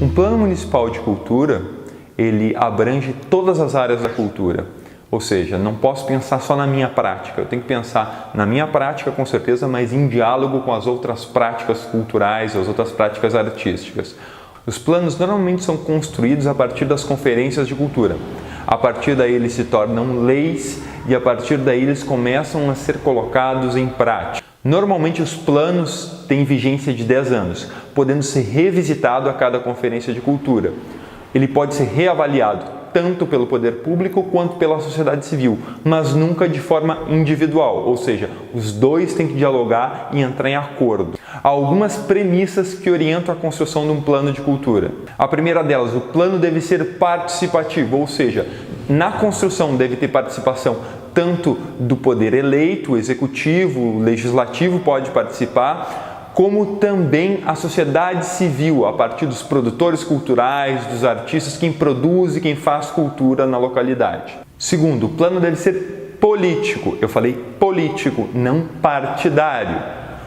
Um plano municipal de cultura, ele abrange todas as áreas da cultura. Ou seja, não posso pensar só na minha prática, eu tenho que pensar na minha prática com certeza, mas em diálogo com as outras práticas culturais, as outras práticas artísticas. Os planos normalmente são construídos a partir das conferências de cultura. A partir daí eles se tornam leis e a partir daí eles começam a ser colocados em prática. Normalmente os planos têm vigência de 10 anos, podendo ser revisitado a cada conferência de cultura. Ele pode ser reavaliado tanto pelo poder público quanto pela sociedade civil, mas nunca de forma individual, ou seja, os dois têm que dialogar e entrar em acordo. Há algumas premissas que orientam a construção de um plano de cultura. A primeira delas, o plano deve ser participativo, ou seja, na construção deve ter participação tanto do poder eleito, o executivo, o legislativo pode participar, como também a sociedade civil, a partir dos produtores culturais, dos artistas, quem produz e quem faz cultura na localidade. Segundo, o plano deve ser político. Eu falei político, não partidário.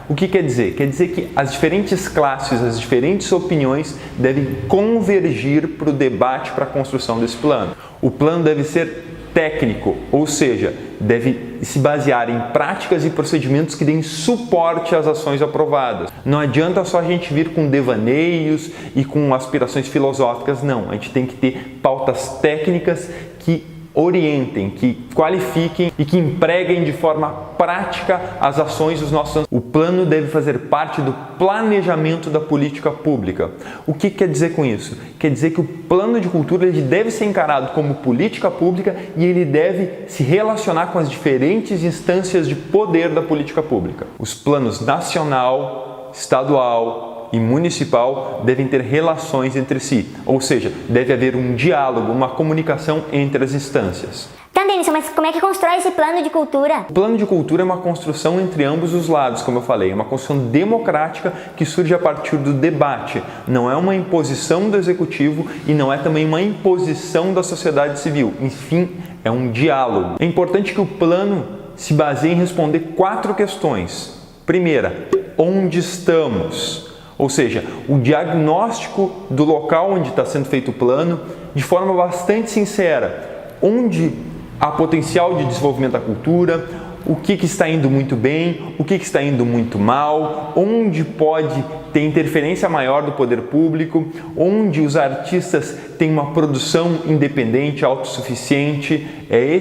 O que quer dizer? Quer dizer que as diferentes classes, as diferentes opiniões devem convergir para o debate, para a construção desse plano. O plano deve ser técnico, ou seja, deve se basear em práticas e procedimentos que deem suporte às ações aprovadas. Não adianta só a gente vir com devaneios e com aspirações filosóficas, não. A gente tem que ter pautas técnicas que orientem, que qualifiquem e que empreguem de forma prática as ações dos nossos. O plano deve fazer parte do planejamento da política pública. O que quer dizer com isso? Quer dizer que o plano de cultura ele deve ser encarado como política pública e ele deve se relacionar com as diferentes instâncias de poder da política pública. Os planos nacional, estadual e municipal devem ter relações entre si, ou seja, deve haver um diálogo, uma comunicação entre as instâncias. Então, Denilson, mas como é que constrói esse plano de cultura? O plano de cultura é uma construção entre ambos os lados, como eu falei, é uma construção democrática que surge a partir do debate. Não é uma imposição do executivo e não é também uma imposição da sociedade civil. Enfim, é um diálogo. É importante que o plano se baseie em responder 4 questões. Primeira, onde estamos? Ou seja, o diagnóstico do local onde está sendo feito o plano de forma bastante sincera. Onde há potencial de desenvolvimento da cultura, o que está indo muito bem, o que está indo muito mal, onde pode ter interferência maior do poder público, onde os artistas têm uma produção independente, autossuficiente. É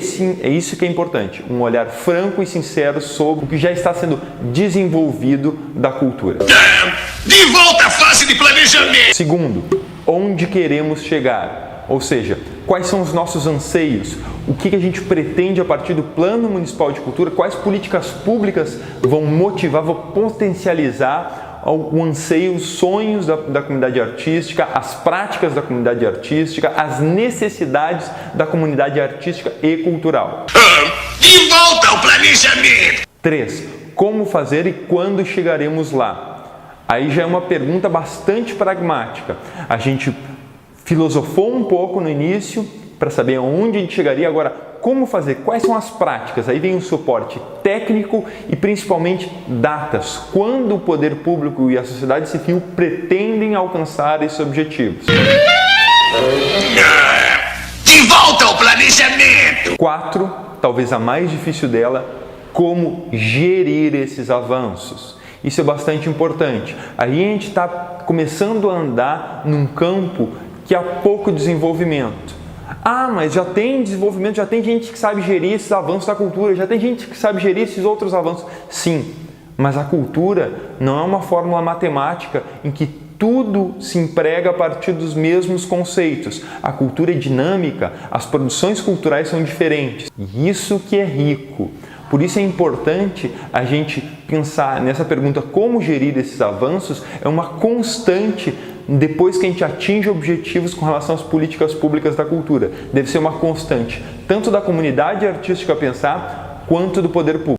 isso que é importante, um olhar franco e sincero sobre o que já está sendo desenvolvido da cultura. De volta à fase de planejamento! Segundo, onde queremos chegar? Ou seja, quais são os nossos anseios? O que a gente pretende a partir do Plano Municipal de Cultura? Quais políticas públicas vão motivar, vão potencializar o anseio, os sonhos da comunidade artística, as práticas da comunidade artística, as necessidades da comunidade artística e cultural? De volta ao planejamento! 3. Como fazer e quando chegaremos lá? Aí já é uma pergunta bastante pragmática. A gente filosofou um pouco no início para saber onde a gente chegaria. Agora, como fazer? Quais são as práticas? Aí vem o suporte técnico e principalmente datas. Quando o poder público e a sociedade civil pretendem alcançar esses objetivos? De volta ao planejamento! 4, talvez a mais difícil dela, como gerir esses avanços. Isso é bastante importante. Aí a gente está começando a andar num campo que há pouco desenvolvimento. Ah, mas já tem desenvolvimento, já tem gente que sabe gerir esses avanços da cultura, já tem gente que sabe gerir esses outros avanços. Sim, mas a cultura não é uma fórmula matemática em que tudo se emprega a partir dos mesmos conceitos. A cultura é dinâmica, as produções culturais são diferentes. E isso que é rico. Por isso é importante a gente pensar nessa pergunta, como gerir esses avanços, é uma constante depois que a gente atinge objetivos com relação às políticas públicas da cultura. Deve ser uma constante, tanto da comunidade artística a pensar, quanto do poder público.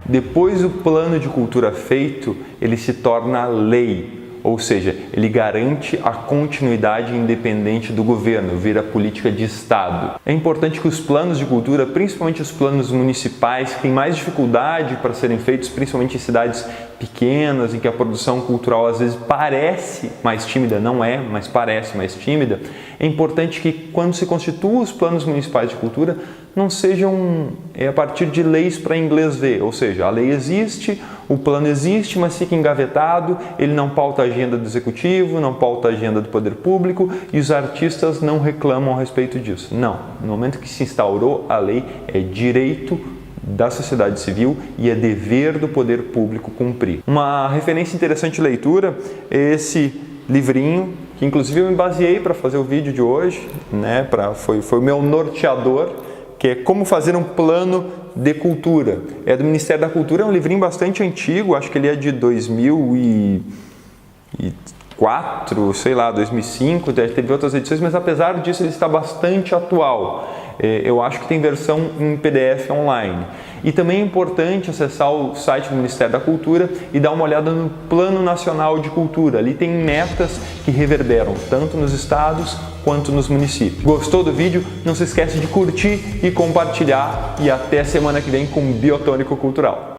Depois do plano de cultura feito, ele se torna lei. ou seja, ele garante a continuidade independente do governo, vira política de Estado. É importante que os planos de cultura, principalmente os planos municipais, que têm mais dificuldade para serem feitos, principalmente em cidades pequenas, em que a produção cultural às vezes parece mais tímida, não é, mas parece mais tímida, é importante que quando se constituam os planos municipais de cultura, não sejam a partir de leis para inglês ver, ou seja, a lei existe, o plano existe, mas fica engavetado, ele não pauta a agenda do executivo, não pauta a agenda do poder público e os artistas não reclamam a respeito disso. Não, no momento que se instaurou a lei, é direito da sociedade civil e é dever do poder público cumprir. Uma referência interessante de leitura é esse livrinho, que inclusive eu me baseei para fazer o vídeo de hoje, né? Foi o meu norteador, que é Como Fazer um Plano de Cultura. É do Ministério da Cultura, é um livrinho bastante antigo, acho que ele é de 2004, sei lá, 2005, teve outras edições, mas apesar disso ele está bastante atual. Eu acho que tem versão em PDF online. E também é importante acessar o site do Ministério da Cultura e dar uma olhada no Plano Nacional de Cultura. Ali tem metas que reverberam tanto nos estados quanto nos municípios. Gostou do vídeo? Não se esquece de curtir e compartilhar. E até semana que vem com Biotônico Cultural.